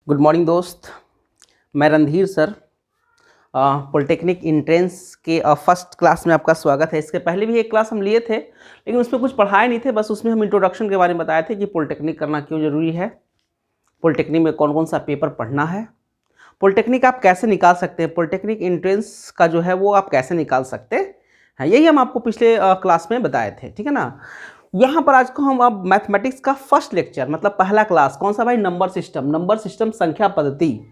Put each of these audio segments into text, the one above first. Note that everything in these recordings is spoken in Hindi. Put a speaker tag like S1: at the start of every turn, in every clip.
S1: गुड मॉर्निंग दोस्त। मैं रणधीर सर पॉलिटेक्निक इंट्रेंस के फर्स्ट क्लास में आपका स्वागत है। इसके पहले भी एक क्लास हम लिए थे लेकिन उसमें कुछ पढ़ाए नहीं थे, बस उसमें हम इंट्रोडक्शन के बारे में बताए थे कि पॉलिटेक्निक करना क्यों ज़रूरी है, पॉलिटेक्निक में कौन कौन सा पेपर पढ़ना है, पॉलिटेक्निक आप कैसे निकाल सकते हैं, पॉलिटेक्निक इंट्रेंस का जो है वो आप कैसे निकाल सकते हैं, यही हम आपको पिछले क्लास में बताए थे। ठीक है ना। यहाँ पर आज को हम अब मैथमेटिक्स का फर्स्ट लेक्चर मतलब पहला क्लास कौन सा भाई, नंबर सिस्टम संख्या पद्धति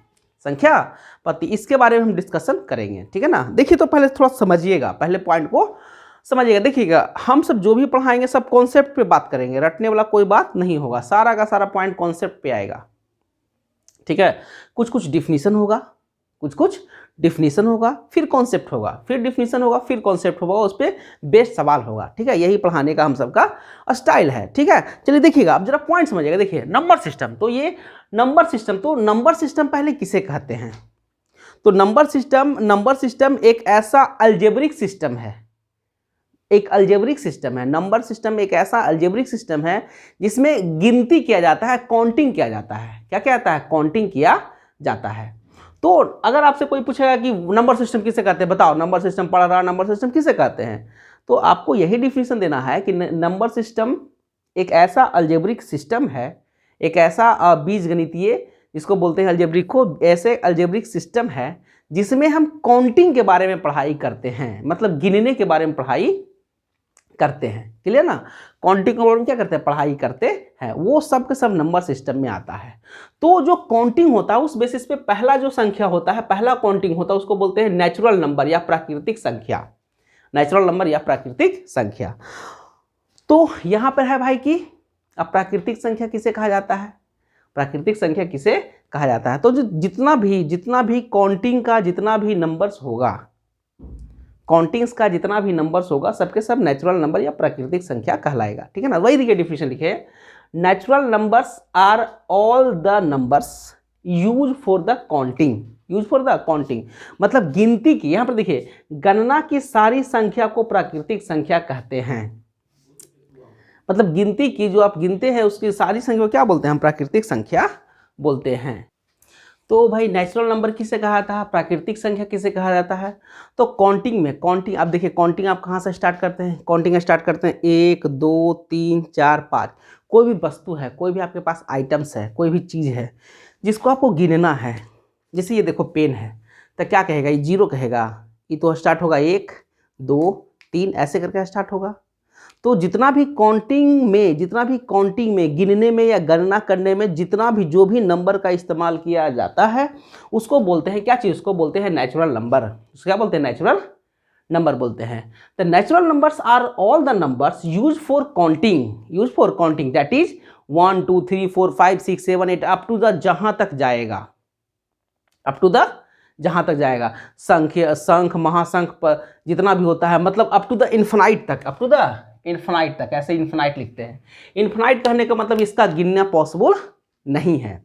S1: इसके बारे में हम डिस्कशन करेंगे। ठीक है ना। देखिए तो पहले थोड़ा समझिएगा, पहले पॉइंट को समझिएगा। देखिएगा हम सब जो भी पढ़ाएंगे सब कॉन्सेप्ट पे बात करेंगे, रटने वाला कोई बात नहीं होगा, सारा का सारा पॉइंट कॉन्सेप्ट पे आएगा। ठीक है। कुछ डिफिनीशन होगा, फिर कॉन्सेप्ट होगा, फिर डिफिनीशन होगा, फिर कॉन्सेप्ट होगा, उस पर बेस्ड सवाल होगा। ठीक है। यही पढ़ाने का हम सबका स्टाइल है। ठीक है। चलिए देखिएगा, अब जरा पॉइंट समझिएगा। देखिए नंबर सिस्टम पहले किसे कहते हैं? तो नंबर सिस्टम एक ऐसा अलजेब्रिक सिस्टम है, नंबर सिस्टम एक ऐसा अलजेब्रिक सिस्टम है जिसमें गिनती किया जाता है, काउंटिंग किया जाता है। क्या किया जाता है? काउंटिंग किया जाता है। तो अगर आपसे कोई पूछेगा कि नंबर सिस्टम किसे कहते हैं, बताओ नंबर सिस्टम पढ़ रहा, नंबर सिस्टम किसे कहते हैं, तो आपको यही डिफिनीशन देना है कि नंबर सिस्टम एक ऐसा अलजेब्रिक सिस्टम है, एक ऐसा बीजगणितीय जिसको बोलते हैं अलजेब्रिक को, ऐसे अलजेब्रिक सिस्टम है जिसमें हम काउंटिंग के बारे में पढ़ाई करते हैं, मतलब गिनने के बारे में पढ़ाई करते हैं। क्लियर ना। काउंटिंग के बारे में क्या करते हैं? पढ़ाई करते हैं। वो सब के सब नंबर सिस्टम में आता है। तो जो काउंटिंग होता है उस बेसिस पे पहला जो संख्या होता है, पहला काउंटिंग होता है, उसको बोलते हैं नेचुरल नंबर या प्राकृतिक संख्या। तो यहां पर है भाई कि अब प्राकृतिक संख्या किसे कहा जाता है? तो जो जितना भी काउंटिंग का जितना भी नंबर्स होगा, सबके सब नेचुरल नंबर या प्राकृतिक संख्या कहलाएगा। ठीक है ना। वही देखिए डिफिनेशन लिखे, natural numbers are all the numbers use for the counting, मतलब गिनती की, यहां पर देखिए गणना की सारी संख्या को प्राकृतिक संख्या कहते हैं। मतलब गिनती की जो आप गिनते हैं उसकी सारी संख्या को क्या बोलते हैं? हम प्राकृतिक संख्या बोलते हैं। तो भाई नेचुरल नंबर किसे कहा जाता है, प्राकृतिक संख्या किसे कहा जाता है? तो काउंटिंग आप देखिए, काउंटिंग आप कहाँ से स्टार्ट करते हैं? 1 2 3 4 5। कोई भी वस्तु है, कोई भी आपके पास आइटम्स है, कोई भी चीज़ है जिसको आपको गिनना है, जैसे ये देखो पेन है, तो क्या कहेगा? ये 0 कहेगा, ये तो स्टार्ट होगा 1 2 3 ऐसे करके स्टार्ट होगा। तो जितना भी काउंटिंग में गिनने में या गणना करने में जितना भी जो भी नंबर का इस्तेमाल किया जाता है उसको बोलते हैं क्या चीज़? उसको बोलते हैं नेचुरल नंबर। उसको क्या बोलते हैं? नेचुरल नंबर बोलते हैं। The natural numbers are all the numbers use for counting that is 1 2 3 4 5 6 7 8 up to the जहां तक जाएगा, शंख महाशंख पर जितना भी होता है, मतलब अप टू द इन्फिनाइट तक, ऐसे इन्फिनाइट लिखते हैं। इन्फिनाइट कहने का मतलब इसका गिनना पॉसिबल नहीं है।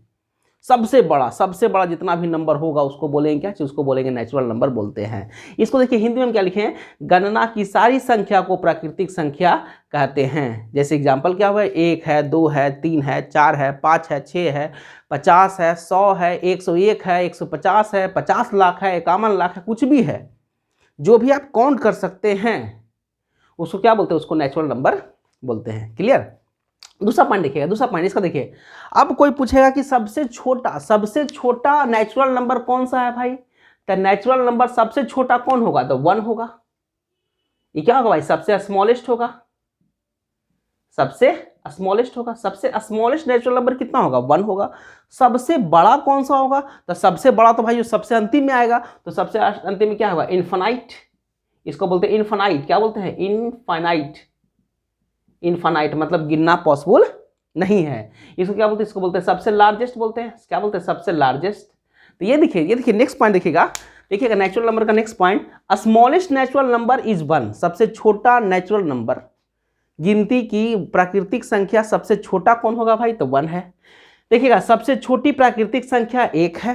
S1: सबसे बड़ा जितना भी नंबर होगा उसको बोलेंगे क्या? उसको बोलेंगे नेचुरल नंबर बोलते हैं। इसको देखिए हिंदी में हम क्या लिखे हैं? गणना की सारी संख्या को प्राकृतिक संख्या कहते हैं। जैसे एग्जांपल क्या हुआ? 1 है, 2 है, 3 है, 4 है, 5 है, 6 है, 50 है, 100 है, 101 है, 150 है, 50 लाख है, 51 लाख है, कुछ भी है, जो भी आप काउंट कर सकते हैं उसको क्या बोलते हैं? उसको नेचुरल नंबर बोलते हैं। क्लियर। दूसरा पॉइंट देखिएगा, इसका देखिए। अब कोई पूछेगा कि सबसे छोटा नेचुरल नंबर कौन सा है भाई? तो नेचुरल नंबर सबसे छोटा कौन होगा? तो 1 होगा। ये क्या होगा भाई? सबसे स्मॉलेस्ट होगा। सबसे स्मॉलेस्ट नेचुरल नंबर कितना होगा? 1 होगा। सबसे बड़ा कौन सा होगा? तो सबसे बड़ा तो भाई जो सबसे अंतिम में आएगा, तो सबसे अंतिम में क्या होगा? इनफाइनाइट। इसको बोलते हैं इनफाइनाइट। क्या बोलते हैं? इनफाइनाइट मतलब गिनना पॉसिबल नहीं है। इसको क्या बोलते हैं? इसको बोलते हैं सबसे लार्जेस्ट बोलते हैं। क्या बोलते हैं? सबसे लार्जेस्ट। तो ये देखिए नेक्स्ट पॉइंट देखिएगा नेचुरल नंबर का next point, smallest natural number is 1। सबसे छोटा नेचुरल नंबर, गिनती की प्राकृतिक संख्या सबसे छोटा कौन होगा भाई? तो 1 है। देखिएगा सबसे छोटी प्राकृतिक संख्या 1 है।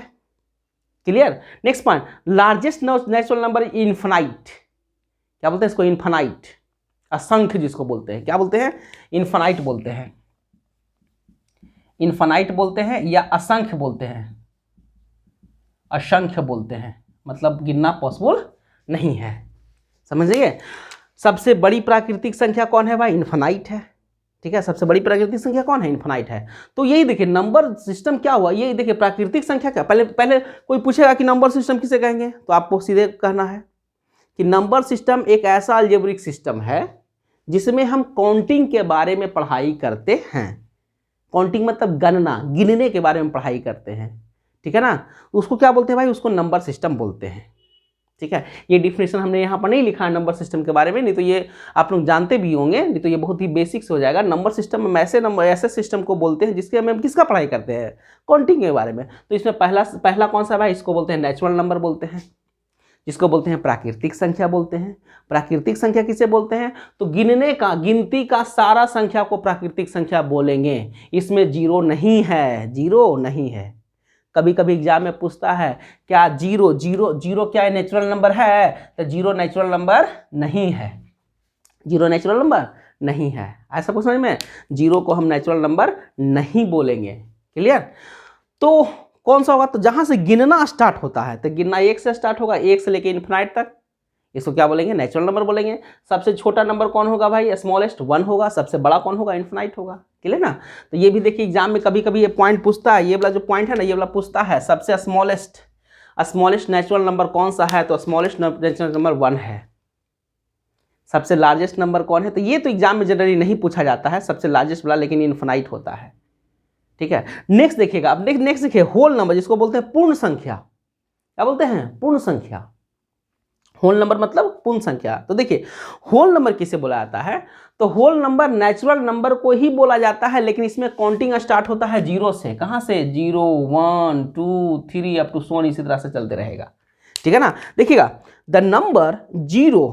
S1: Clear. Next point, largest natural number infinite. क्या बोलते हैं इसको? इनफाइनाइट, असंख्य जिसको बोलते हैं। क्या बोलते हैं? इनफाइनाइट बोलते हैं, या असंख्य बोलते हैं। असंख्य बोलते हैं, मतलब गिनना पॉसिबल नहीं है। समझिए, सबसे बड़ी प्राकृतिक संख्या कौन है भाई? इन्फिनाइट है। ठीक है, सबसे बड़ी प्राकृतिक संख्या कौन है? इन्फिनाइट है। तो यही देखिए नंबर सिस्टम क्या हुआ, ये देखिए प्राकृतिक संख्या क्या। पहले कोई पूछेगा कि नंबर सिस्टम किसे कहेंगे, तो आपको सीधे कहना है कि नंबर सिस्टम एक ऐसा अलजेब्रिक सिस्टम है जिसमें हम काउंटिंग के बारे में पढ़ाई करते हैं। काउंटिंग मतलब गणना, गिनने के बारे में पढ़ाई करते हैं। ठीक है ना, उसको क्या बोलते हैं भाई? उसको नंबर सिस्टम बोलते हैं। ठीक है, ये डिफिनेशन हमने यहाँ पर नहीं लिखा है नंबर सिस्टम के बारे में, नहीं तो ये आप लोग जानते भी होंगे, नहीं तो ये बहुत ही बेसिक से हो जाएगा। नंबर सिस्टम में ऐसे सिस्टम को बोलते हैं जिसके हम किसका पढ़ाई करते हैं? काउंटिंग के बारे में। तो इसमें पहला कौन सा भाई? इसको बोलते हैं नेचुरल नंबर बोलते हैं, जिसको बोलते हैं प्राकृतिक संख्या बोलते हैं। प्राकृतिक संख्या किसे बोलते हैं? तो गिनती का सारा संख्या को प्राकृतिक संख्या बोलेंगे। इसमें जीरो नहीं है, जीरो नहीं है। कभी कभी एग्जाम में पूछता है क्या जीरो क्या नेचुरल नंबर है? तो जीरो नेचुरल नंबर नहीं है, जीरो नेचुरल नंबर नहीं है। ऐसा कुछ समझ में? जीरो को हम नेचुरल नंबर नहीं बोलेंगे। क्लियर? तो कौन सा होगा? तो जहां से गिनना स्टार्ट होता है, तो गिनना एक से स्टार्ट होगा, एक से लेके इन्फिनाइट तक, इसको क्या बोलेंगे? नेचुरल नंबर बोलेंगे। सबसे छोटा नंबर कौन होगा भाई? स्मॉलेस्ट 1 होगा। सबसे बड़ा कौन होगा? इन्फिनाइट होगा। क्लियर ना? तो ये भी देखिए एग्जाम में कभी कभी ये पॉइंट पूछता है, ये वाला जो पॉइंट है ना, ये वाला पूछता है सबसे स्मॉलेस्ट नेचुरल नंबर कौन सा है? तो स्मॉलेस्ट नेचुरल नंबर 1 है। सबसे लार्जेस्ट नंबर कौन है? तो ये तो एग्जाम में जनरली नहीं पूछा जाता है सबसे लार्जेस्ट वाला, लेकिन इन्फिनाइट होता है। ठीक है, नेक्स्ट देखिएगा। अब नेक्स्ट देखिए होल नंबर, जिसको बोलते हैं पूर्ण संख्या। क्या बोलते हैं? पूर्ण संख्या। होल नंबर मतलब पूर्ण संख्या। तो देखिए होल नंबर किसे बोला जाता है? तो होल नंबर नेचुरल नंबर को ही बोला जाता है, लेकिन इसमें काउंटिंग स्टार्ट होता है जीरो से। कहां से? 0 1 2 3 अप टू 100, इसी तरह से चलते रहेगा। ठीक है ना? देखिएगा, the number 0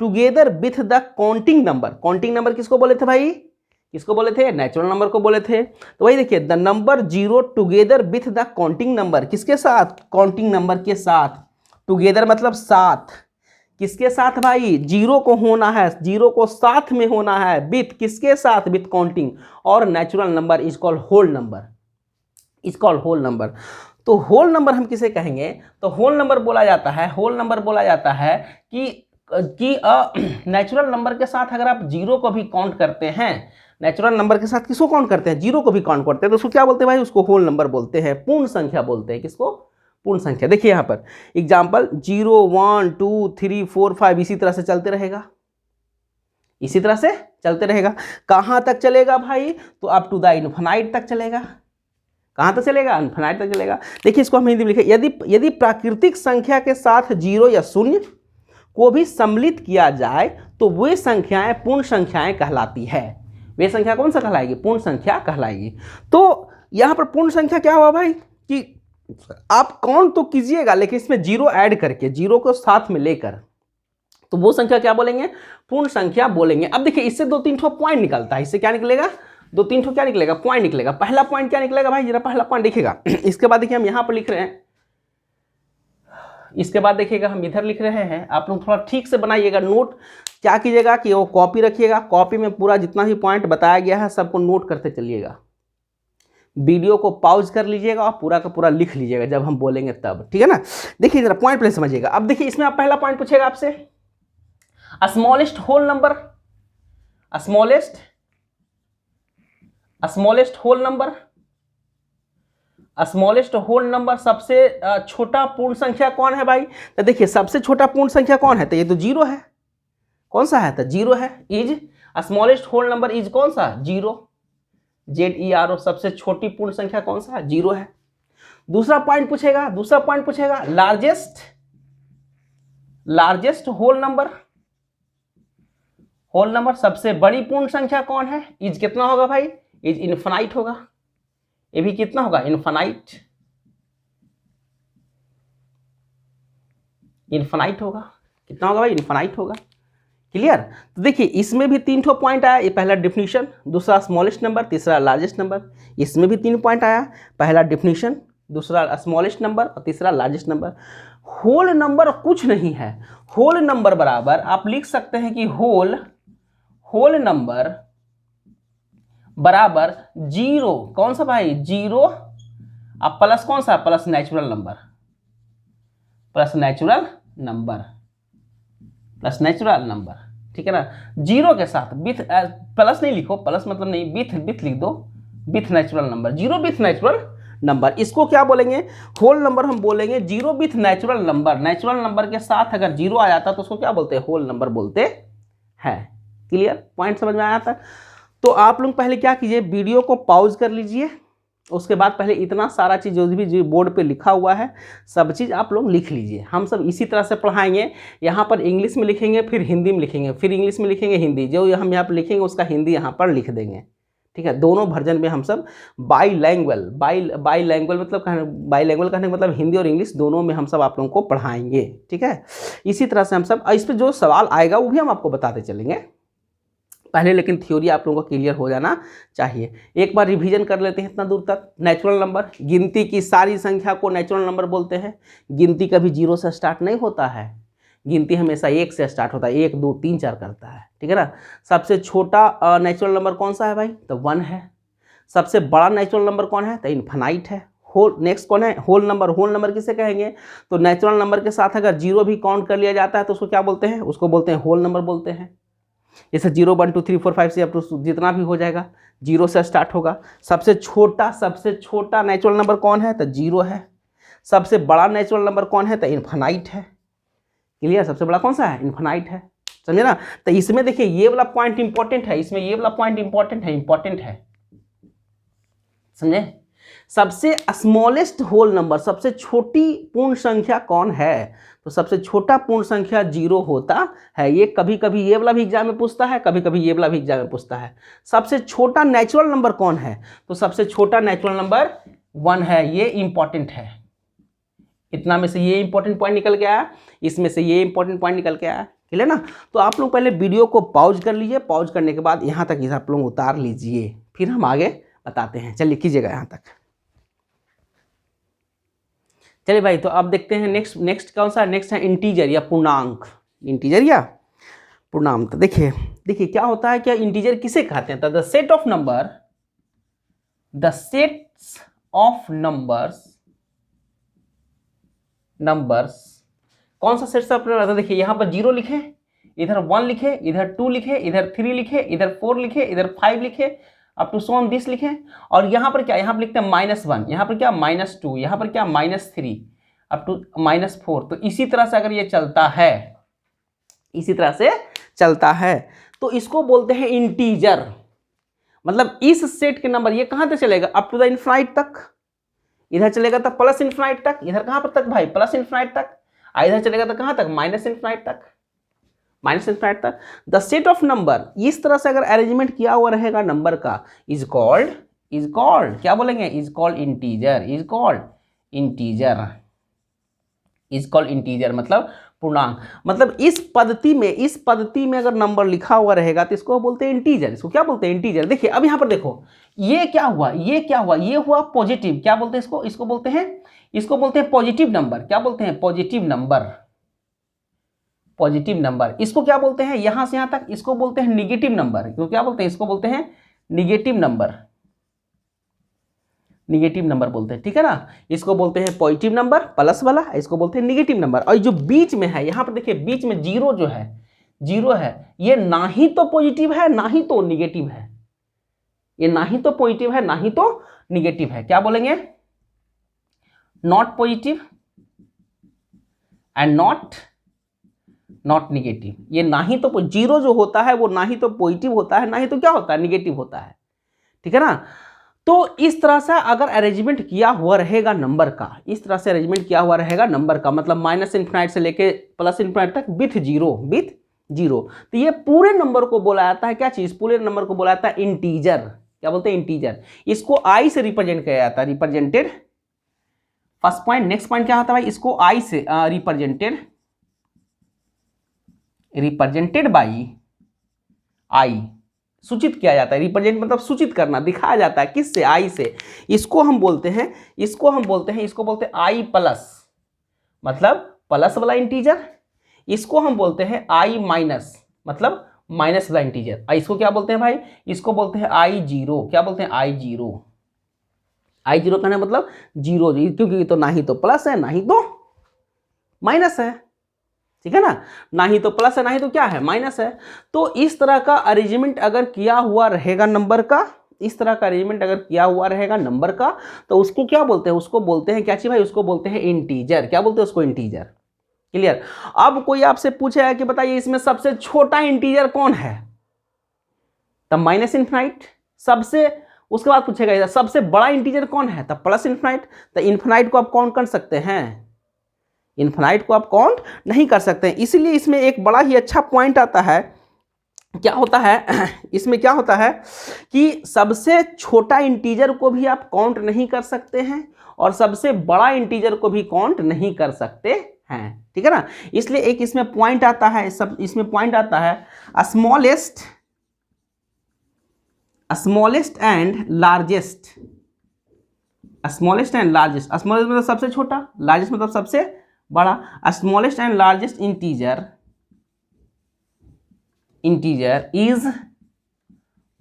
S1: together with the counting number. Counting number किसको बोले थे भाई? किसको बोले थे? नेचुरल नंबर को बोले थे। तो वही देखिए, the number 0 together with the counting number. किसके साथ? काउंटिंग नंबर के साथ। टुगेदर मतलब साथ। किसके साथ भाई? जीरो को होना है, जीरो को साथ में होना है। विथ किसके साथ? With counting. और natural number is called whole number, is called whole number. तो होल नंबर हम किसे कहेंगे? तो होल नंबर बोला जाता है, होल नंबर बोला जाता है कि नेचुरल नंबर के साथ अगर आप जीरो को भी काउंट करते हैं, नेचुरल नंबर के साथ किसको काउंट करते हैं? जीरो को भी काउंट करते हैं, तो उसको क्या बोलते हैं भाई? उसको होल नंबर बोलते हैं, पूर्ण संख्या बोलते हैं। किसको? पूर्ण संख्या। देखिए यहां पर एग्जाम्पल 0 1 2 3 4 5 इसी तरह से चलते रहेगा, इसी तरह से चलते रहेगा। कहां तक चलेगा भाई? तो अप टू द इन्फिनाइट तक चलेगा। कहां तक चलेगा? इन्फिनाइट तक चलेगा। देखिए इसको हम हिंदी में लिखे, यदि प्राकृतिक संख्या के साथ जीरो या शून्य को भी सम्मिलित किया जाए तो वे संख्याएं पूर्ण संख्याएं कहलाती है। वे संख्या कौन सा कहलाएगी? पूर्ण संख्या कहलाएगी। तो यहां पर पूर्ण संख्या क्या हुआ भाई कि आप काउंट तो कीजिएगा, लेकिन इसमें जीरो ऐड करके, जीरो को साथ में लेकर, तो वो संख्या क्या बोलेंगे? पूर्ण संख्या बोलेंगे। अब देखिए इससे 2-3 ठो पॉइंट निकलता है। इससे क्या निकलेगा? 2-3 ठो क्या निकलेगा? पॉइंट निकलेगा। पहला पॉइंट क्या निकलेगा भाई? जरा पहला पॉइंट देखिएगा। इसके बाद देखिए हम यहां पर लिख रहे हैं, इसके बाद देखिएगा हम इधर लिख रहे हैं। आप लोग थोड़ा ठीक से बनाइएगा नोट। क्या कीजिएगा कि वो कॉपी रखिएगा, कॉपी में पूरा जितना भी पॉइंट बताया गया है सबको नोट करते चलिएगा। वीडियो को पॉज कर लीजिएगा और पूरा का पूरा लिख लीजिएगा जब हम बोलेंगे तब। ठीक है ना? देखिए जरा पॉइंट पहले समझिएगा। अब देखिए इसमें आप पहला पॉइंट पूछेगा आपसे, smallest whole number, smallest whole number, smallest whole number सबसे छोटा पूर्ण संख्या कौन है भाई? तो देखिए सबसे छोटा पूर्ण संख्या कौन है? तो ये तो जीरो है। कौन सा है? तो जीरो है। Is smallest whole number is कौन सा? जीरो। ZERO सबसे छोटी पूर्ण संख्या कौन सा है? जीरो है। दूसरा पॉइंट पूछेगा, लार्जेस्ट होल नंबर सबसे बड़ी पूर्ण संख्या कौन है? इज कितना होगा भाई? इज इन्फिनाइट होगा। ये भी कितना होगा? इन्फिनाइट होगा। कितना होगा भाई? इन्फिनाइट होगा। क्लियर? तो देखिए इसमें भी 3 ठो पॉइंट आया। ये पहला डिफिनीशन, दूसरा स्मॉलेस्ट नंबर, तीसरा लार्जेस्ट नंबर। इसमें भी 3 पॉइंट आया, पहला डिफिनीशन, दूसरा स्मॉलेस्ट नंबर और तीसरा लार्जेस्ट नंबर। होल नंबर कुछ नहीं है। होल नंबर बराबर आप लिख सकते हैं कि होल नंबर बराबर जीरो। कौन सा भाई? जीरो। अब प्लस कौन सा? Plus natural number. Plus natural number, plus natural number, ठीक है ना। जीरो के साथ विथ, प्लस नहीं लिखो, प्लस मतलब नहीं, विथ विथ लिख दो, with natural number, zero with natural number. इसको क्या बोलेंगे, होल नंबर हम बोलेंगे। Zero with natural number, natural number के साथ अगर जीरो आ जाता तो उसको क्या बोलते हैं, होल नंबर बोलते हैं। क्लियर, पॉइंट समझ में आया था। तो आप लोग पहले क्या कीजिए, वीडियो को पॉज कर लीजिए, उसके बाद पहले इतना सारा चीज़ जो भी बोर्ड पे लिखा हुआ है सब चीज़ आप लोग लिख लीजिए। हम सब इसी तरह से पढ़ाएंगे, यहाँ पर इंग्लिश में लिखेंगे, फिर हिंदी में लिखेंगे, फिर इंग्लिश में लिखेंगे, हिंदी, जो हम यहाँ पर लिखेंगे उसका हिंदी यहाँ पर लिख देंगे, ठीक है। दोनों वर्जन में हम सब बाईलैंग्वेल, बाईलैंग्वेल मतलब बाईलैंग्वेल कहने का मतलब हिंदी और इंग्लिश दोनों में हम सब आप लोगों को पढ़ाएंगे, ठीक है। इसी तरह से हम सब इस पर जो सवाल आएगा वो भी हम आपको बताते चलेंगे पहले, लेकिन थ्योरी आप लोगों को क्लियर हो जाना चाहिए। एक बार रिवीजन कर लेते हैं इतना दूर तक। नेचुरल नंबर, गिनती की सारी संख्या को नेचुरल नंबर बोलते हैं। गिनती कभी जीरो से स्टार्ट नहीं होता है, गिनती हमेशा एक से स्टार्ट होता है, 1 2 3 4 करता है, ठीक है ना। सबसे छोटा नेचुरल नंबर कौन सा है भाई, तो 1 है। सबसे बड़ा नेचुरल नंबर कौन है, तो इन्फिनाइट है। होल, नेक्स्ट कौन है, होल नंबर। होल नंबर किसे कहेंगे, तो नेचुरल नंबर के साथ अगर जीरो भी काउंट कर लिया जाता है तो उसको क्या बोलते हैं, उसको बोलते हैं होल नंबर बोलते हैं। जैसे 0 1 2 3 4 5 6 अप टू जितना भी हो जाएगा जीरो से स्टार्ट होगा। सबसे छोटा नेचुरल नंबर कौन है, तो जीरो है। सबसे बड़ा नेचुरल नंबर कौन है, तो इन्फिनाइट है। क्लियर, सबसे बड़ा कौन सा है, इन्फिनाइट है, समझे ना। तो इसमें देखिए ये वाला पॉइंट इंपॉर्टेंट है, इसमें ये वाला पॉइंट इंपॉर्टेंट है, समझे। सबसे स्मॉलेस्ट होल नंबर, सबसे छोटी पूर्ण संख्या कौन है, तो सबसे छोटा पूर्ण संख्या जीरो होता है। ये कभी कभी ये वाला भी एग्जाम में पूछता है, कभी कभी ये वाला भी एग्जाम में पूछता है। सबसे छोटा नेचुरल नंबर कौन है, तो सबसे छोटा नेचुरल नंबर 1 है। ये इंपॉर्टेंट है, इतना में से ये इंपॉर्टेंट पॉइंट निकल के आया, इसमें से ये इंपॉर्टेंट पॉइंट निकल के आया, क्लियर ना। तो आप लोग पहले वीडियो को पॉज कर लीजिए, पॉज करने के बाद यहाँ तक आप लोग उतार लीजिए, फिर हम आगे बताते हैं। चलिए कीजिएगा यहाँ तक। चलिए भाई, तो अब देखते हैं नेक्स्ट कौन सा, नेक्स्ट है इंटीजर या पूर्णांक। इंटीजर या पूर्णांक, तो देखिए क्या होता है, क्या इंटीजर किसे कहते हैं, तो the set of number, the sets of numbers, कौन सा सेट ऑफ नंबर, देखिए यहाँ पर 0 लिखे, इधर 1 लिखे, इधर 2 लिखे, इधर 3 लिखे, इधर 4 लिखे, इधर 5 लिखे, अप टू सो ऑन 20 लिखे। और यहाँ पर क्या, यहाँ पर लिखते हैं -1, यहाँ पर क्या -2, यहाँ पर क्या -3, अप टू -4। तो इसी तरह से अगर ये चलता है, इसी तरह से चलता है, तो इसको बोलते हैं इंटीजर। मतलब इस सेट के नंबर ये कहाँ तक चलेगा, अप टू द इनफाइनाइट तक। इधर चलेगा तो प्लस इनफाइनाइट तक, इधर कहाँ पर तक भाई, प्लस इनफाइनाइट तक। इधर चलेगा तो कहाँ तक, माइनस इनफाइनाइट तक, माइनस इनफाइनाइट तक। द सेट ऑफ नंबर, इस तरह से अगर अरेंजमेंट किया हुआ रहेगा नंबर का, इज कॉल्ड क्या बोलेंगे, इज कॉल्ड इंटीजर, मतलब पूर्णांक। मतलब इस पद्धति में अगर नंबर लिखा हुआ रहेगा तो इसको बोलते हैं इंटीजर। इसको क्या बोलते हैं, इंटीजर। देखिए अब यहाँ पर देखो, ये क्या हुआ, ये हुआ पॉजिटिव, क्या बोलते हैं इसको बोलते हैं पॉजिटिव नंबर। क्या बोलते हैं, पॉजिटिव नंबर। इसको क्या बोलते हैं, यहां से यहां तक, इसको बोलते हैं निगेटिव नंबर। तो क्या बोलते हैं, इसको बोलते हैं निगेटिव नंबर बोलते हैं, ठीक है ना। इसको बोलते हैं पॉजिटिव नंबर प्लस वाला, इसको बोलते हैं निगेटिव नंबर। और जो बीच में है, यहां पर देखिए बीच में जीरो जो है, जीरो है, ये ना ही तो पॉजिटिव है ना ही तो निगेटिव है, ये ना ही तो पॉजिटिव है ना ही तो निगेटिव है। क्या बोलेंगे, not positive and not negative. ये ना ही तो जीरो जो होता है वो ना ही तो पॉजिटिव होता है ना ही तो क्या होता है, निगेटिव होता है, ठीक है ना। तो इस तरह से अगर अरेंजमेंट किया हुआ रहेगा नंबर का, इस तरह से अरेंजमेंट किया हुआ रहेगा नंबर का, मतलब माइनस इनफिनाइट से लेके प्लस इनफिनाइट तक विथ जीरो, तो ये पूरे नंबर को बोला जाता है क्या चीज, पूरे नंबर को बोला जाता है इंटीजर। क्या बोलते हैं, इंटीजर। इसको आई से रिप्रेजेंट किया जाता है, represented. First point. Next point क्या होता है भाई, इसको आई से रिप्रेजेंटेड बाई आई, सूचित किया जाता है। रिप्रेजेंट मतलब सूचित करना, दिखाया जाता है किससे, आई से। इसको बोलते हैं आई प्लस, मतलब प्लस वाला इंटीजर। इसको हम बोलते हैं आई माइनस, मतलब माइनस वाला इंटीजर। इसको क्या बोलते हैं भाई, इसको बोलते हैं आई जीरो। क्या बोलते हैं, आई जीरो कहना मतलब जीरो, क्योंकि तो ना ही तो प्लस है ना ही तो माइनस है, ठीक है ना, ना ही तो प्लस है ना ही तो क्या है, माइनस है। तो इस तरह का अरेंजमेंट अगर किया हुआ रहेगा नंबर का, इस तरह का अरेंजमेंट अगर किया हुआ रहेगा नंबर का, तो उसको क्या बोलते हैं, उसको बोलते हैं क्या चीज भाई, उसको बोलते हैं इंटीजर। क्या बोलते हैं उसको, इंटीजर। क्लियर। अब कोई आपसे पूछेगा कि बताइए इसमें सबसे छोटा इंटीजर कौन है, तब माइनस इन्फिनाइट। सबसे, उसके बाद पूछेगा सबसे बड़ा इंटीजर कौन है, तब प्लस इन्फिनाइट। तो इन्फिनाइट को आप काउंट कर सकते हैं, इन्फिनाइट को आप काउंट नहीं कर सकते हैं। इसलिए इसमें एक बड़ा ही अच्छा पॉइंट आता है, क्या होता है इसमें क्या होता है कि सबसे छोटा इंटीजर को भी आप काउंट नहीं कर सकते हैं और सबसे बड़ा इंटीजर को भी काउंट नहीं कर सकते हैं, ठीक है ना। इसलिए एक इसमें पॉइंट आता है, सब इसमें पॉइंट आता है smallest and largest. Smallest and largest, smallest मतलब सबसे छोटा, लार्जेस्ट मतलब सबसे बड़ा। Smallest and largest integer is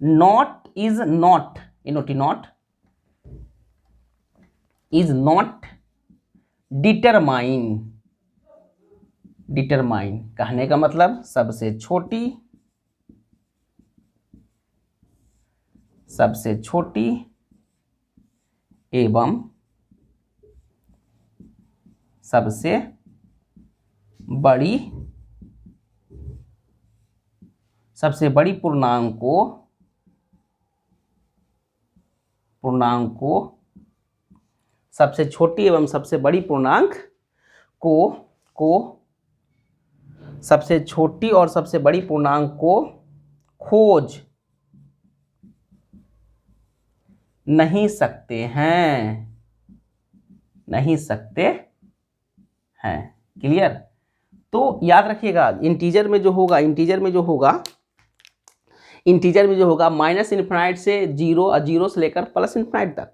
S1: not determine कहने का मतलब सबसे छोटी एवं सबसे बड़ी पूर्णांक को सबसे छोटी एवं सबसे बड़ी पूर्णांक को सबसे छोटी और सबसे बड़ी पूर्णांक को खोज नहीं सकते हैं। क्लियर। तो याद रखिएगा इंटीजर में जो होगा माइनस इन्फिनाइट से जीरो से लेकर प्लस इन्फिनाइट तक,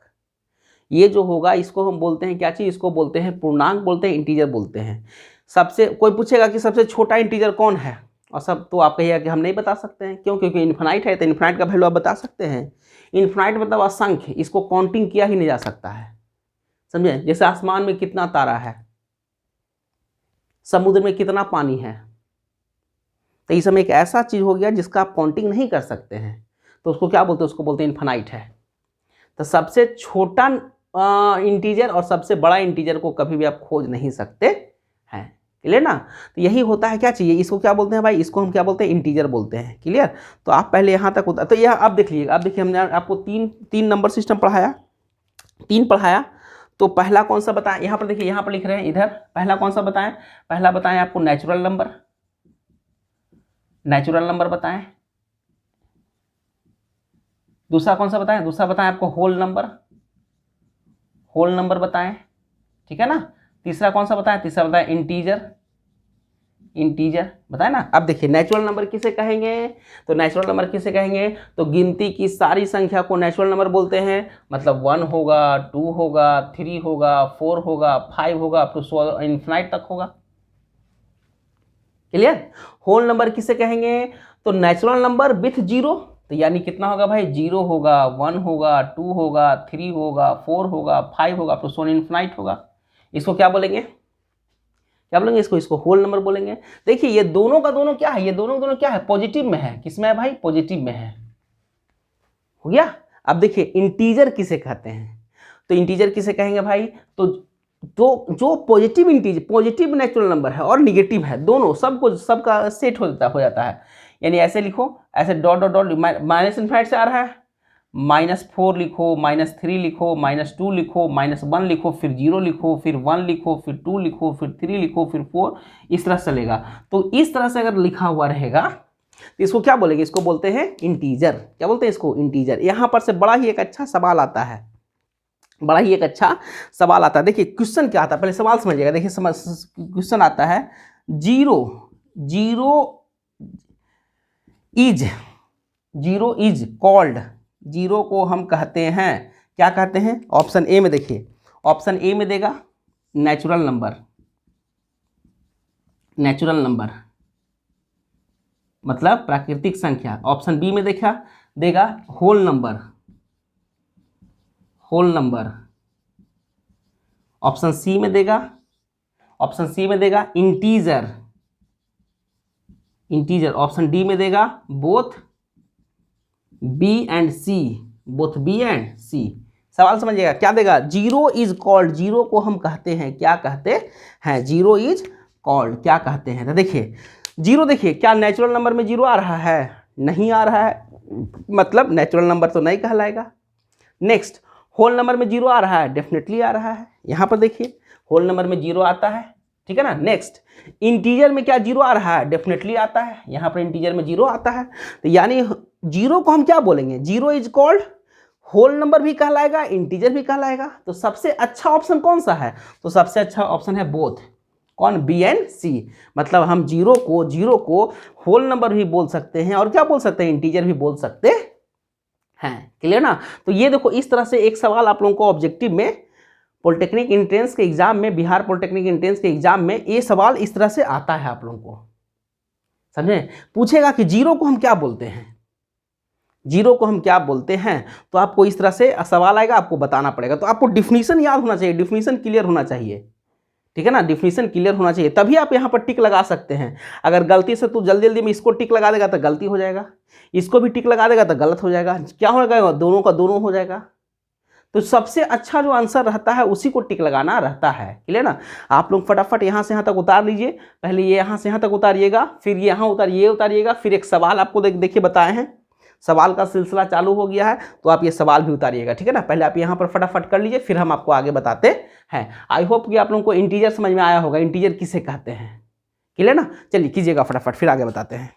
S1: ये जो होगा इसको हम बोलते हैं क्या चीज, इसको बोलते हैं पूर्णांक, बोलते हैं इंटीजर बोलते हैं। सबसे, कोई पूछेगा कि सबसे छोटा इंटीजर कौन है, और सब तो आप कहिएगा कि हम नहीं बता सकते हैं, क्यों, क्योंकि इन्फिनाइट है, तो इन्फिनाइट का वैल्यू आप बता सकते हैं। इन्फिनाइट मतलब असंख्य, इसको काउंटिंग किया ही नहीं जा सकता है, समझे। जैसे आसमान में कितना तारा है, समुद्र में कितना पानी है, तो इस समय एक ऐसा चीज हो गया जिसका आप काउंटिंग नहीं कर सकते हैं, तो उसको क्या बोलते हैं, उसको बोलते हैं इन्फिनाइट है। तो सबसे छोटा इंटीजर और सबसे बड़ा इंटीजर को कभी भी आप खोज नहीं सकते हैं। क्लियर ना। तो यही होता है, क्या चाहिए, इसको क्या बोलते हैं भाई, इसको हम क्या बोलते हैं, इंटीजर बोलते हैं। क्लियर। तो आप पहले यहाँ तक होता, तो यह आप देख लीजिएगा, आप देखिए हमने आपको तीन नंबर सिस्टम पढ़ाया। तो पहला कौन सा बताएं, यहाँ पर देखिए, यहाँ पर लिख रहे हैं इधर, पहला कौन सा बताएं, पहला बताएं आपको नेचुरल नंबर बताएं। दूसरा कौन सा बताएं, दूसरा बताएं आपको होल नंबर बताएं, ठीक है ना। तीसरा कौन सा बताएं, तीसरा बताएं इंटीजर बताएं ना। अब देखिए नेचुरल नंबर किसे कहेंगे, तो नेचुरल नंबर किसे कहेंगे, तो गिनती की सारी संख्या को नेचुरल नंबर बोलते हैं। मतलब 1 होगा, 2 होगा, 3 होगा, 4 होगा, 5 होगा, अप टू इन्फिनाइट तक होगा। क्लियर। होल नंबर किसे कहेंगे, तो नेचुरल नंबर विथ जीरो, तो यानी कितना होगा भाई, 0 होगा, 1 होगा, 2 होगा, 3 होगा, 4 होगा, 5 होगा, अप टू इन्फिनाइट होगा। इसको क्या बोलेंगे, इसको होल नंबर बोलेंगे। देखिए ये दोनों का दोनों क्या है, ये दोनों क्या है, पॉजिटिव में है। किसमें है भाई, पॉजिटिव में है। हो गया। अब देखिए इंटीजर किसे कहते हैं, तो इंटीजर किसे कहेंगे भाई, तो जो पॉजिटिव नेचुरल नंबर है और निगेटिव है, दोनों सबका सेट हो जाता है। यानी ऐसे लिखो, ऐसे डॉट माइनस इन्फिनाइट से आ रहा है, -4 लिखो, -3 लिखो, -2 लिखो, -1 लिखो, फिर 0 लिखो, फिर 1 लिखो, फिर 2 लिखो, फिर 3 लिखो, फिर 4, इस तरह चलेगा। तो इस तरह से अगर लिखा हुआ रहेगा तो इसको क्या बोलेंगे, इसको बोलते हैं इंटीजर। क्या बोलते हैं इसको, इंटीजर। यहाँ पर से बड़ा ही एक अच्छा सवाल आता है, देखिए क्वेश्चन क्या आता है, पहले सवाल समझिएगा। देखिए क्वेश्चन आता है, जीरो इज कॉल्ड, जीरो को हम कहते हैं, क्या कहते हैं, ऑप्शन ए में देखिए, ऑप्शन ए में देगा नेचुरल नंबर मतलब प्राकृतिक संख्या। ऑप्शन बी में देगा होल नंबर। ऑप्शन सी में देगा ऑप्शन सी में देगा इंटीजर, इंटीजर। ऑप्शन डी में देगा both B and C, both B and C. सवाल समझिएगा, क्या देगा? जीरो इज कॉल्ड, जीरो को हम कहते हैं, क्या कहते हैं? जीरो इज कॉल्ड, क्या कहते हैं? तो देखिए जीरो, देखिए क्या नेचुरल नंबर में जीरो आ रहा है? नहीं आ रहा है, मतलब नेचुरल नंबर तो नहीं कहलाएगा। नेक्स्ट, होल नंबर में जीरो आ रहा है? डेफिनेटली आ रहा है। यहाँ पर देखिए होल नंबर में जीरो आता है, ठीक है ना। नेक्स्ट, इंटीजर में क्या जीरो आ रहा है? डेफिनेटली आता है, यहाँ पर इंटीजर में जीरो आता है। तो यानी जीरो को हम क्या बोलेंगे? Zero is called, whole number भी कहलाएगा, इंटीजर भी कहलाएगा। तो सबसे अच्छा ऑप्शन कौन सा है? तो सबसे अच्छा ऑप्शन है बोथ। कौन? बी एंड सी। मतलब हम जीरो को होल नंबर भी बोल सकते हैं और क्या बोल सकते हैं? इंटीजर भी बोल सकते हैं। क्लियर ना? तो ये देखो, इस तरह से एक सवाल आप लोगों को ऑब्जेक्टिव में, पॉलिटेक्निक एंट्रेंस के एग्जाम में, बिहार पॉलिटेक्निक एंट्रेंस के एग्जाम में ये सवाल इस तरह से आता है आप लोगों को, समझे? पूछेगा कि जीरो को हम क्या बोलते हैं, जीरो को हम क्या बोलते हैं, तो आपको इस तरह से सवाल आएगा, आपको बताना पड़ेगा। तो आपको डिफिनीशन याद होना चाहिए, डिफिनीशन क्लियर होना चाहिए, ठीक है ना। डिफिनीशन क्लियर होना चाहिए, तभी आप यहाँ पर टिक लगा सकते हैं। अगर गलती से तू जल्दी जल्दी में इसको टिक लगा देगा तो गलती हो जाएगा, इसको भी टिक लगा देगा तो गलत हो जाएगा। क्या होगा? दोनों का दोनों हो जाएगा। तो सबसे अच्छा जो आंसर रहता है उसी को टिक लगाना रहता है। क्लियर ना? आप लोग फटाफट यहाँ से यहाँ तक उतार लीजिए। पहले ये यहाँ से यहाँ तक उतारिएगा, फिर ये यहाँ उतारिएगा, फिर एक सवाल आपको देखिए बताए हैं, सवाल का सिलसिला चालू हो गया है, तो आप ये सवाल भी उतारिएगा, ठीक है ना। पहले आप यहाँ पर फटाफट कर लीजिए, फिर हम आपको आगे बताते हैं। आई होप कि आप लोगों को इंटीजर समझ में आया होगा, इंटीजर किसे कहते हैं। क्लियर ना? चलिए कीजिएगा फटाफट, फिर आगे बताते हैं।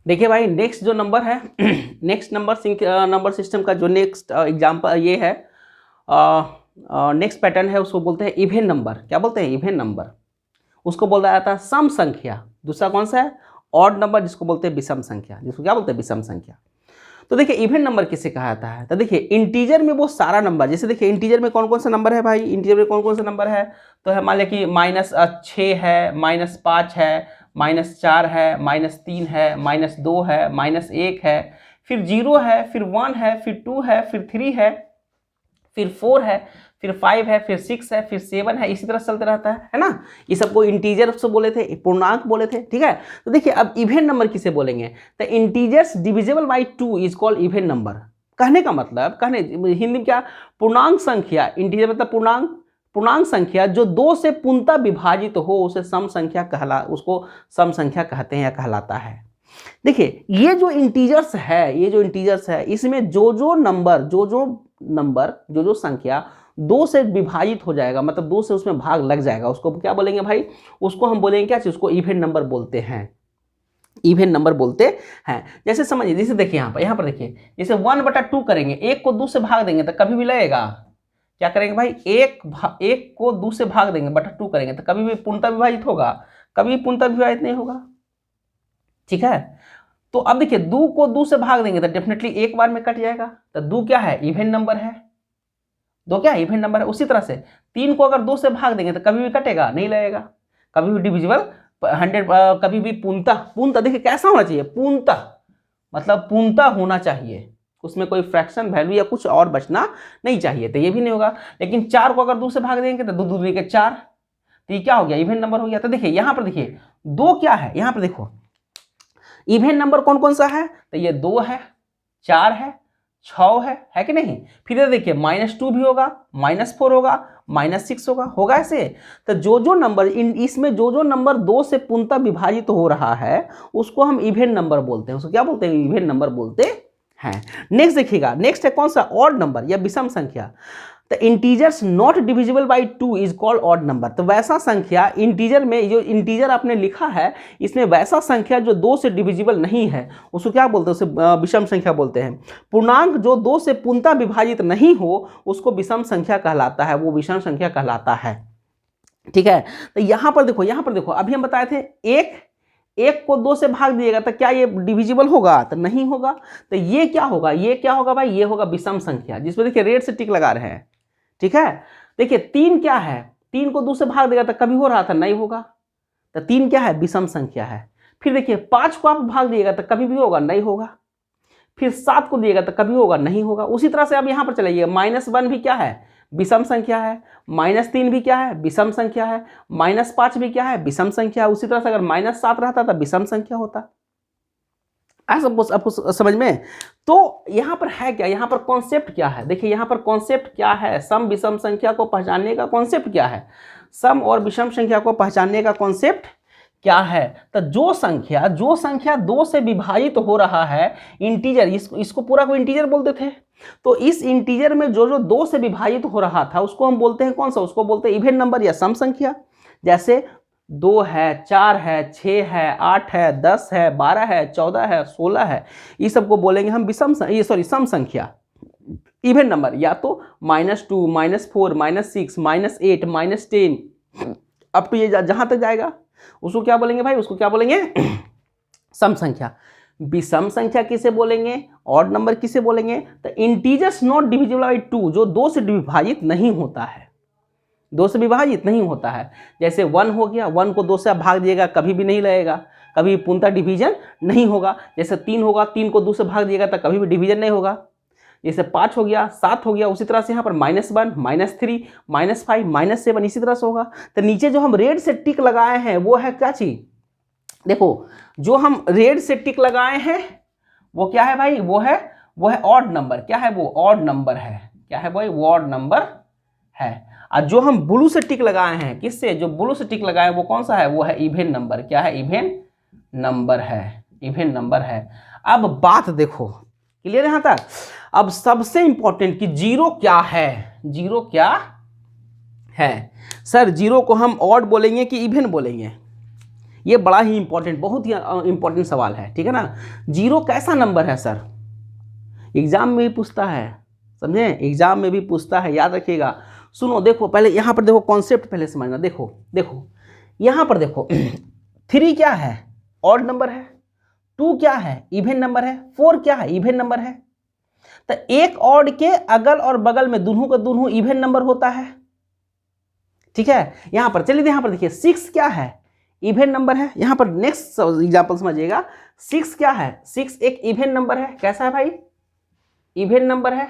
S1: देखिए भाई, नेक्स्ट जो नंबर है, नेक्स्ट नंबर सिस्टम का जो नेक्स्ट एग्जाम्पल ये है, नेक्स्ट पैटर्न है, उसको बोलते हैं इवेन नंबर। क्या बोलते हैं? Even number. उसको बोला जाता है सम संख्या। दूसरा कौन सा है? ऑड नंबर, जिसको बोलते हैं विषम संख्या, जिसको क्या बोलते हैं? विषम संख्या। तो देखिए इवेन नंबर किसे कहा जाता है? तो देखिए इंटीजर में वो सारा नंबर, जैसे देखिए इंटीजर में कौन कौन सा नंबर है भाई? इंटीजर में कौन कौन सा नंबर है? तो है, मान लिया कि -6 है, -5 है, -4 है, -3 है, -2 है, -1 है, फिर 0 है, फिर 1 है, फिर 2 है, फिर 3 है, फिर 4 है, फिर 5 है, फिर 6 है, फिर 7 है, इसी तरह चलते रहता है ना। ये सबको इंटीजर से बोले थे, पूर्णांक बोले थे, ठीक है। तो देखिए अब इवेन नंबर किसे बोलेंगे? तो integers divisible by 2 is called even number. कहने का मतलब, हिंदी में क्या? पूर्णांक संख्या। इंटीजर मतलब पूर्णांक संख्या जो 2 से पूर्णतः विभाजित हो उसे सम संख्या उसको सम संख्या कहते हैं या कहलाता है। देखिए ये जो इंटीजर्स है, इसमें जो संख्या 2 से विभाजित हो जाएगा, मतलब 2 से उसमें भाग लग जाएगा, उसको क्या बोलेंगे भाई? उसको हम बोलेंगे क्या? उसको इवेन नंबर बोलते हैं, इवेन नंबर बोलते हैं। जैसे समझिए, जैसे देखिए यहाँ पर देखिए, जैसे 1/2 करेंगे, 1 को 2 से भाग देंगे तो कभी भी लगेगा। क्या करेंगे भाई? 1 को 2 से भाग देंगे, बटा 2 करेंगे तो कभी भी पूर्णतः विभाजित होगा? कभी पूर्णतः विभाजित नहीं होगा, ठीक है। तो अब देखिए 2 को 2 से भाग देंगे तो डेफिनेटली एक बार में कट जाएगा, तो 2 क्या है? इवेन नंबर है। 2 क्या है? इवेन नंबर है। उसी तरह से 3 को अगर 2 से भाग देंगे तो कभी भी कटेगा नहीं, लगेगा, कभी भी डिविजिबल 100, कभी भी पूर्णतः। देखिए कैसा होना चाहिए? पूर्णतः, मतलब पूर्णतः होना चाहिए, उसमें कोई फ्रैक्शन वैल्यू या कुछ और बचना नहीं चाहिए, तो ये भी नहीं होगा। लेकिन 4 को अगर 2 से भाग देंगे तो 2 दूनी के 4, तो ये क्या हो गया? इवेन नंबर हो गया। तो देखिए यहाँ पर देखिए 2 क्या है? यहाँ पर देखो इवेन नंबर कौन कौन सा है? तो ये 2 है, 4 है, 6 है कि नहीं? फिर ये देखिए -2 भी होगा, -4 होगा, -6 होगा ऐसे। तो जो नंबर इसमें जो नंबर 2 से पूर्णतः विभाजित हो रहा है उसको हम इवेन नंबर बोलते हैं, उसको क्या बोलते हैं? इवेन नंबर बोलते हैं। नेक्स्ट देखिएगा, नेक्स्ट है कौन सा? ऑड नंबर या विषम संख्या। तो integers not divisible by 2 is called odd number. तो वैसा संख्या, इंटीजर में जो इंटीजर आपने लिखा है इसमें वैसा संख्या जो 2 से डिविजिबल नहीं है उसको क्या बोलते हैं? उसे विषम संख्या बोलते हैं। पूर्णांक जो 2 से पूर्णतः विभाजित नहीं हो उसको विषम संख्या कहलाता है, वो विषम संख्या कहलाता है, ठीक है। तो यहाँ पर देखो अभी हम बताए थे एक को 2 से भाग दिएगा तो क्या ये डिविजिबल होगा? तो नहीं होगा। तो ये क्या होगा भाई? ये होगा विषम संख्या, जिसमें देखिए रेड से टिक लगा रहे हैं, ठीक है। देखिए 3 क्या है? 3 को 2 से भाग देगा तो कभी हो रहा था? नहीं होगा। तो 3 क्या है? विषम संख्या है। फिर देखिए 5 को आप भाग दिएगा तो कभी भी होगा? नहीं होगा। फिर 7 को दिएगा तो कभी होगा? नहीं होगा। उसी तरह से अब यहाँ पर चलाइए, -1 भी क्या है? विषम संख्या है, -3 भी क्या है, विषम संख्या है, -5 भी क्या है, विषम संख्या है। उसी तरह से अगर -7 रहता तो विषम संख्या होता। आपको समझ में? तो यहाँ पर है क्या, यहाँ पर कॉन्सेप्ट क्या है, देखिए यहाँ पर कॉन्सेप्ट क्या है, सम विषम संख्या को पहचानने का कॉन्सेप्ट क्या है, सम और विषम संख्या को पहचानने का कॉन्सेप्ट क्या है। तो जो संख्या 2 से विभाजित हो रहा है, इंटीजर, इसको पूरा को इंटीजर बोलते थे, तो इस इंटीजर में जो 2 से विभाजित हो रहा था उसको हम बोलते हैं कौन सा, उसको बोलते हैं इवन नंबर या सम संख्या। जैसे 2 है, 4 है, 6 है, 8 है, 10 है, 12 है, 14 है, 16 है, इस सबको बोलेंगे हम सम संख्या, इवन नंबर। या तो -2, -4, -6, -8, -10 अप टू ये जहां तक जाएगा उसको क्या बोलेंगे भाई, उसको क्या बोलेंगे सम संख्या। विषम संख्या किसे बोलेंगे, ऑड नंबर किसे बोलेंगे, तो इंटीजर्स नॉट डिविजिबल बाय 2, जो 2 से विभाजित नहीं होता है, 2 से विभाजित नहीं होता है। जैसे 1 हो गया, 1 को 2 से आप भाग दिएगा कभी भी नहीं लगेगा, कभी पूर्णतः डिवीजन नहीं होगा। जैसे 3 होगा, 3 को 2 से भाग दिएगा तो कभी भी डिवीजन नहीं होगा। जैसे 5 हो गया, 7 हो गया, उसी तरह से यहाँ पर -1, -3, -5, -7 इसी तरह से होगा। तो नीचे जो हम रेड से टिक लगाए हैं वो है क्या चीज, देखो जो हम रेड से टिक लगाए हैं वो क्या है भाई, वो है ऑड नंबर। क्या है वो, ऑड नंबर है। क्या है भाई, वो ऑड नंबर है। और जो हम ब्लू से टिक लगाए हैं, किससे, जो ब्लू से टिक लगाए वो कौन सा है, वो है इवन नंबर। क्या है, इवन नंबर है, इवन नंबर है। अब बात देखो, क्लियर यहां तक। अब सबसे इंपॉर्टेंट कि जीरो क्या है, जीरो क्या है। सर जीरो को हम ऑड बोलेंगे कि इवन बोलेंगे, ये बड़ा ही इंपॉर्टेंट, बहुत ही इंपॉर्टेंट सवाल है, ठीक है ना। जीरो कैसा नंबर है सर, एग्जाम में भी पूछता है, समझे, एग्जाम में भी पूछता है, याद रखिएगा। सुनो, देखो पहले यहाँ पर देखो, कॉन्सेप्ट पहले समझना। देखो यहाँ पर देखो 3 क्या है, ऑड नंबर है, 2 क्या है, इवन नंबर है, 4 क्या है, इवन नंबर है। तो एक ऑड के अगल और बगल में दोनों का दोनों इवन नंबर होता है, ठीक है। यहां पर चलिए, यहां पर देखिए 6 क्या है, इवन नंबर है। यहां पर नेक्स्ट एग्जांपल समझिएगा, 6 क्या है, 6 एक इवन नंबर है। कैसा है भाई, इवन नंबर है,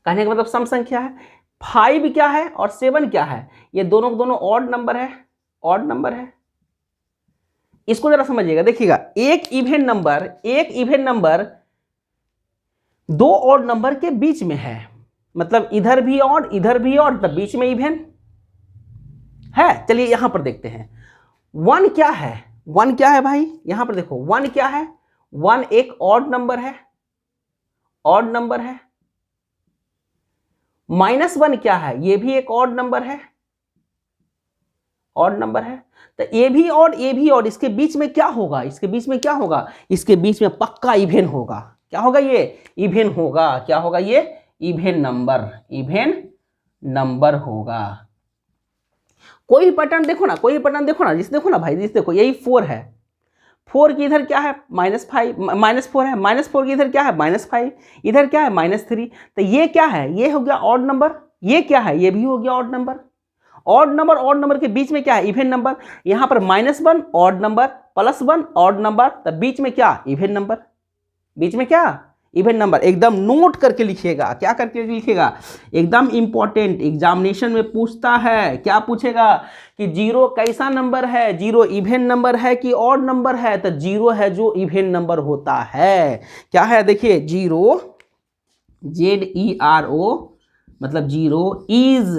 S1: कहने का मतलब सम संख्या है। 5 क्या है और 7 क्या है, ये दोनों ऑड नंबर है, ऑड नंबर है। इसको जरा समझिएगा, देखिएगा एक इवन नंबर 2 ऑड नंबर के बीच में है, मतलब इधर भी ऑड तब बीच में इवन है। चलिए यहां पर देखते हैं 1 क्या है, 1 क्या है भाई, यहां पर देखो 1 क्या है, 1 एक ऑड नंबर है, ऑड नंबर है। -1 क्या है, ये भी एक ऑड नंबर है, ऑड नंबर है। तो ये भी ऑड, इसके बीच में क्या होगा, इसके बीच में क्या होगा, इसके बीच में पक्का इवन होगा। क्या होगा, ये इवन होगा। क्या होगा, ये इवन नंबर होगा। कोई पैटर्न देखो ना, जिस देखो ना भाई, जिस देखो यही 4 है, 4 की इधर क्या है, -4 है, -4 की इधर क्या है, -5, इधर क्या है, -3। तो ये क्या है, ये हो गया ऑड नंबर, ये क्या है, ये भी हो गया ऑड नंबर। ऑड नंबर के बीच में क्या है, इवन नंबर। यहां पर -1 ऑड नंबर, +1 ऑड नंबर, तब बीच में क्या, इवन नंबर, बीच में क्या, इवन नंबर। एकदम नोट करके लिखिएगा, क्या करके लिखिएगा, एकदम इंपॉर्टेंट, एग्जामिनेशन में पूछता है। क्या पूछेगा कि जीरो कैसा नंबर है, जीरो इवन नंबर है कि ऑड नंबर है। तो जीरो है जो इवन नंबर होता है। क्या है, देखिए जीरो, ZERO मतलब zero is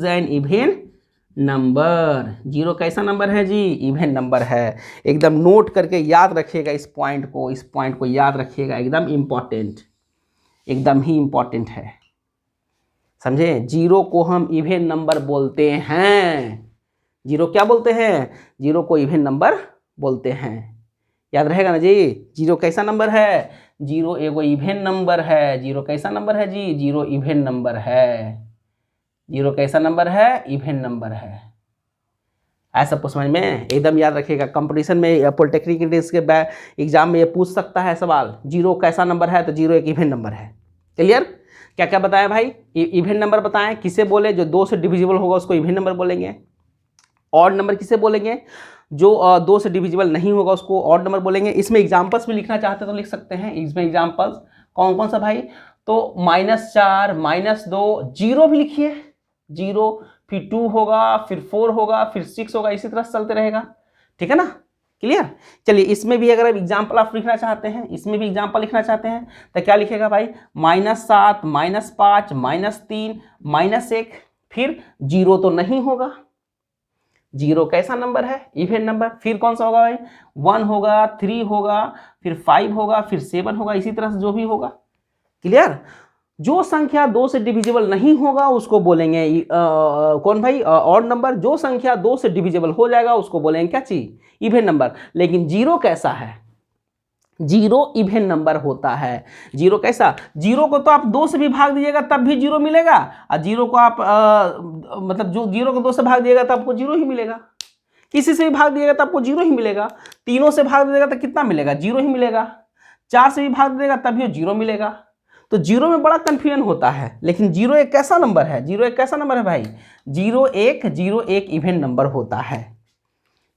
S1: an even number. Zero कैसा नंबर है जी, इवन नंबर है। एकदम नोट करके याद रखिएगा इस पॉइंट को याद रखिएगा, एकदम इंपॉर्टेंट, एकदम ही इंपॉर्टेंट है, समझे। जीरो को हम इवन नंबर बोलते हैं, जीरो क्या बोलते हैं, जीरो को इवन नंबर बोलते हैं, याद रहेगा ना जी। जीरो कैसा नंबर है, जीरो एगो इवन नंबर है। जीरो कैसा नंबर है जी, जीरो इवन नंबर है। जीरो कैसा नंबर है, इवन नंबर है। ऐसा कुछ समझ में एकदम याद रखिएगा। कंपटीशन में पॉलिटेक्निक के एग्जाम में ये पूछ सकता है सवाल, जीरो कैसा नंबर है, तो जीरो एक इवन नंबर है। क्लियर। क्या क्या बताया भाई, इवन नंबर बताएं किसे बोले, जो 2 से डिविजिबल होगा उसको इवन नंबर बोलेंगे। ऑड नंबर किसे बोलेंगे, जो 2 से डिविजिबल नहीं होगा उसको ऑड नंबर बोलेंगे। इसमें एग्जाम्पल्स भी लिखना चाहते हैं तो लिख सकते हैं। इसमें एग्जाम्पल्स कौन कौन सा भाई, तो -4, -2, 0 भी लिखिए, 0, फिर 2 होगा, फिर 4 होगा, फिर 6 होगा, इसी तरह चलते रहेगा। ठीक है ना, क्लियर। चलिए इसमें भी अगर एग्जाम्पल आप लिखना चाहते हैं, इसमें भी एग्जाम्पल लिखना चाहते हैं तो क्या लिखेगा भाई, -7, -5, -3, -1, फिर 0 तो नहीं होगा, 0 कैसा नंबर है, इवन नंबर। फिर कौन सा होगा भाई, 1 होगा, 3 होगा, फिर 5 होगा, फिर 7 होगा, इसी तरह से जो भी होगा। क्लियर। जो संख्या 2 से डिविजिबल नहीं होगा उसको बोलेंगे कौन भाई, ऑड नंबर। जो संख्या 2 से डिविजिबल हो जाएगा उसको बोलेंगे क्या चीज, इवन नंबर। लेकिन 0 कैसा है, 0 इवन नंबर होता है। 0 कैसा, 0 को तो आप 2 से भी भाग दीजिएगा तब भी 0 मिलेगा, और 0 को आप मतलब जो 0 को 2 से भाग दिएगा तो आपको 0 ही मिलेगा। किसी से भी भाग दिएगा तो आपको 0 ही मिलेगा। 3 से भाग देगा तो कितना मिलेगा, 0 ही मिलेगा। 4 से भी भाग देगा तब भी 0 मिलेगा। तो 0 में बड़ा कंफ्यूजन होता है। लेकिन 0 एक कैसा नंबर है, 0 एक कैसा नंबर है भाई, 0 एक इवन नंबर होता है।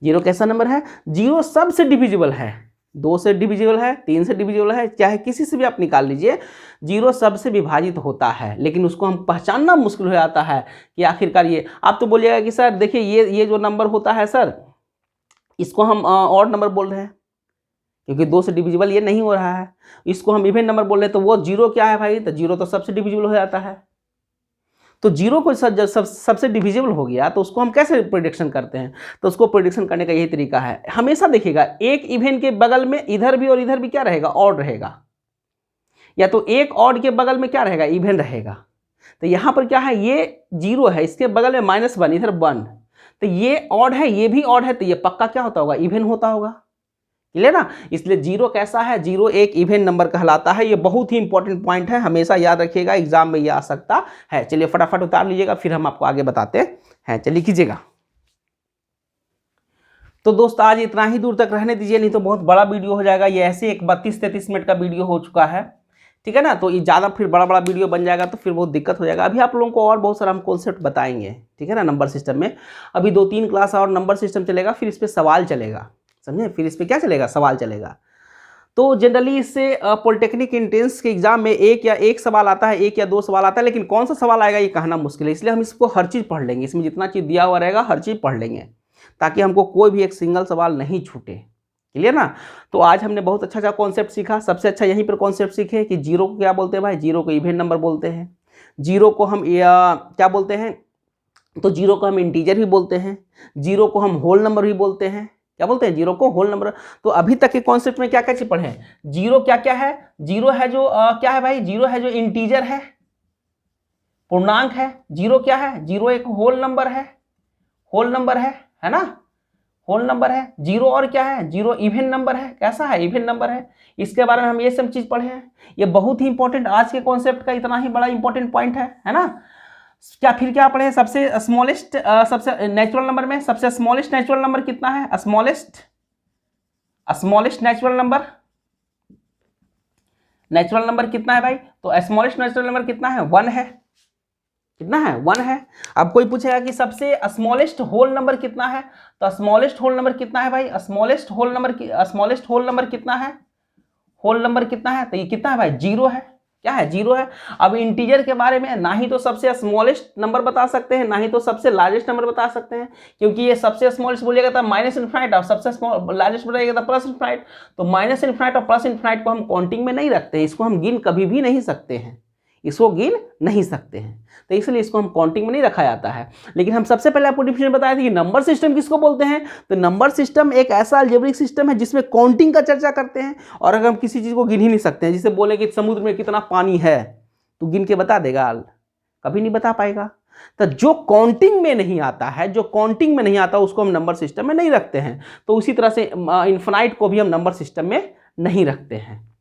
S1: 0 कैसा नंबर है, 0 सबसे डिविजिबल है, 2 से डिविजिबल है, 3 से डिविजिबल है, चाहे किसी से भी आप निकाल लीजिए, 0 सबसे विभाजित होता है। लेकिन उसको हम पहचानना मुश्किल हो जाता है कि आखिरकार ये, आप तो बोलिएगा कि सर देखिए ये जो नंबर होता है सर, इसको हम ऑड नंबर बोल रहे हैं क्योंकि 2 से डिविजिबल ये नहीं हो रहा है। इसको हम इवन नंबर बोल रहे हैं तो वो 0 क्या है भाई, तो 0 तो सबसे डिविजिबल हो जाता है। तो 0 को जब सबसे डिविजिबल हो गया तो उसको हम कैसे प्रेडिक्शन करते हैं, तो उसको प्रेडिक्शन करने का यही तरीका है। हमेशा देखिएगा एक इवन के बगल में इधर भी और इधर भी क्या रहेगा, ऑड रहेगा, या तो एक ऑड के बगल में क्या रहेगा, इवन रहेगा। तो यहाँ पर क्या है, ये 0 है, इसके बगल में -1, इधर 1, तो ये ऑड है, ये भी ऑड है, तो ये पक्का क्या होता होगा, इवन होता होगा। क्लियर ना। इसलिए 0 कैसा है, 0 एक इवन नंबर कहलाता है। ये बहुत ही इंपॉर्टेंट पॉइंट है, हमेशा याद रखिएगा, एग्जाम में ये आ सकता है। चलिए फटाफट उतार लीजिएगा, फिर हम आपको आगे बताते हैं। चलिए कीजिएगा। तो दोस्त आज इतना ही दूर तक रहने दीजिए, नहीं तो बहुत बड़ा वीडियो हो जाएगा। ये ऐसे एक 32-33 मिनट का वीडियो हो चुका है, ठीक है ना। तो ये ज़्यादा फिर बड़ा वीडियो बन जाएगा तो फिर बहुत दिक्कत हो जाएगा। अभी आप लोगों को और बहुत सारा हम कॉन्सेप्ट बताएंगे, ठीक है ना, नंबर सिस्टम में। अभी 2-3 क्लास और नंबर सिस्टम चलेगा, फिर इस पर सवाल चलेगा, समझे, फिर इस पर क्या चलेगा, सवाल चलेगा। तो जनरली इससे पॉलिटेक्निक एंट्रेंस के एग्जाम में एक सवाल आता है, 1 या 2 सवाल आता है, लेकिन कौन सा सवाल आएगा ये कहना मुश्किल है। इसलिए हम इसको हर चीज़ पढ़ लेंगे, इसमें जितना चीज़ दिया हुआ रहेगा हर चीज़ पढ़ लेंगे, ताकि हमको कोई भी एक सिंगल सवाल नहीं छूटे। क्लियर ना। तो आज हमने बहुत अच्छा कॉन्सेप्ट सीखा। सबसे अच्छा यहीं पर कॉन्सेप्ट सीखे कि 0 को क्या बोलते हैं भाई, 0 को इवन नंबर बोलते हैं। 0 को हम क्या बोलते हैं, तो 0 को हम इंटीजर भी बोलते हैं, 0 को हम होल नंबर भी बोलते हैं। क्या बोलते हैं, 0 को होल नंबर। तो अभी तक के कॉन्सेप्ट में क्या क्या चीज पढ़े हैं, 0 क्या क्या है, 0 है जो क्या है भाई, 0 है जो इंटीजर है, पूर्णांक है। 0 क्या है, 0 एक होल नंबर है, होल नंबर है ना, होल नंबर है। 0 और क्या है, 0 इवन नंबर है। कैसा है, इवन नंबर है। इसके बारे में हम ये सब चीज पढ़े हैं। ये बहुत ही इंपॉर्टेंट, आज के कॉन्सेप्ट का इतना ही बड़ा इंपॉर्टेंट पॉइंट है ना। क्या फिर क्या पढ़े, सबसे स्मॉलेस्ट, सबसे नेचुरल नंबर में सबसे स्मॉलेस्ट नेचुरल नंबर कितना है, स्मॉलेस्ट नेचुरल नंबर कितना है भाई, तो स्मॉलेस्ट नेचुरल नंबर कितना है, 1 है। कितना है, 1 है। अब कोई पूछेगा कि सबसे स्मॉलेस्ट होल नंबर कितना है, तो स्मॉलेस्ट होल नंबर कितना है भाई, स्मॉलेस्ट होल नंबर कितना है, होल नंबर कितना है, तो ये कितना है भाई, 0 है। क्या है, 0 है। अब इंटीजर के बारे में ना ही तो सबसे स्मॉलेस्ट नंबर बता सकते हैं, ना ही तो सबसे लार्जेस्ट नंबर बता सकते हैं, क्योंकि ये सबसे स्मॉलेस्ट बोलिएगा तो -∞, और सबसे लार्जेस्ट बोलिएगा तो +∞। तो -∞ और +∞ को हम काउंटिंग में नहीं रखते हैं, इसको हम गिन कभी भी नहीं सकते हैं, इसको गिन नहीं सकते हैं, तो इसलिए इसको हम काउंटिंग में नहीं रखा जाता है। लेकिन हम सबसे पहले आपको डिफिनेशन बताया था कि नंबर सिस्टम किसको बोलते हैं, तो नंबर सिस्टम एक ऐसा अलजेब्रिक सिस्टम है जिसमें काउंटिंग का चर्चा करते हैं, और अगर हम किसी चीज़ को गिन ही नहीं सकते हैं, जिसे बोले कि समुद्र में कितना पानी है तो गिन के बता देगा, कभी नहीं बता पाएगा। तो जो काउंटिंग में नहीं आता, उसको हम नंबर सिस्टम में नहीं रखते हैं। तो उसी तरह से इन्फिनाइट को भी हम नंबर सिस्टम में नहीं रखते हैं,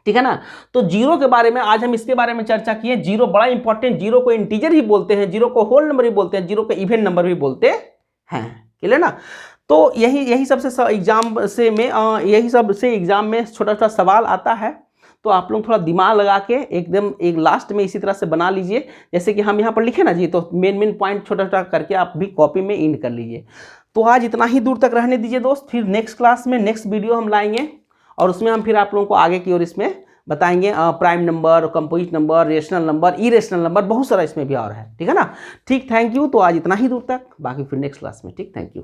S1: ठीक है ना। तो 0 के बारे में आज हम इसके बारे में चर्चा किए। 0 बड़ा इंपॉर्टेंट, 0 को इंटीजर ही बोलते हैं, 0 को होल नंबर भी बोलते हैं, 0 को इवन नंबर भी बोलते हैं। क्लियर ना। तो यही सबसे एग्जाम में छोटा सवाल आता है, तो आप लोग थोड़ा दिमाग लगा के एकदम एक लास्ट में इसी तरह से बना लीजिए, जैसे कि हम यहाँ पर लिखे ना जी, तो मेन पॉइंट छोटा करके आप भी कॉपी में इंड कर लीजिए। तो आज इतना ही दूर तक रहने दीजिए दोस्त, फिर नेक्स्ट क्लास में नेक्स्ट वीडियो हम लाएंगे और उसमें हम फिर आप लोगों को आगे की ओर इसमें बताएंगे prime number, composite number, rational number, irrational number, बहुत सारा इसमें भी और है। ठीक है ना। ठीक, थैंक यू। तो आज इतना ही दूर तक, बाकी फिर नेक्स्ट क्लास में। ठीक, थैंक यू।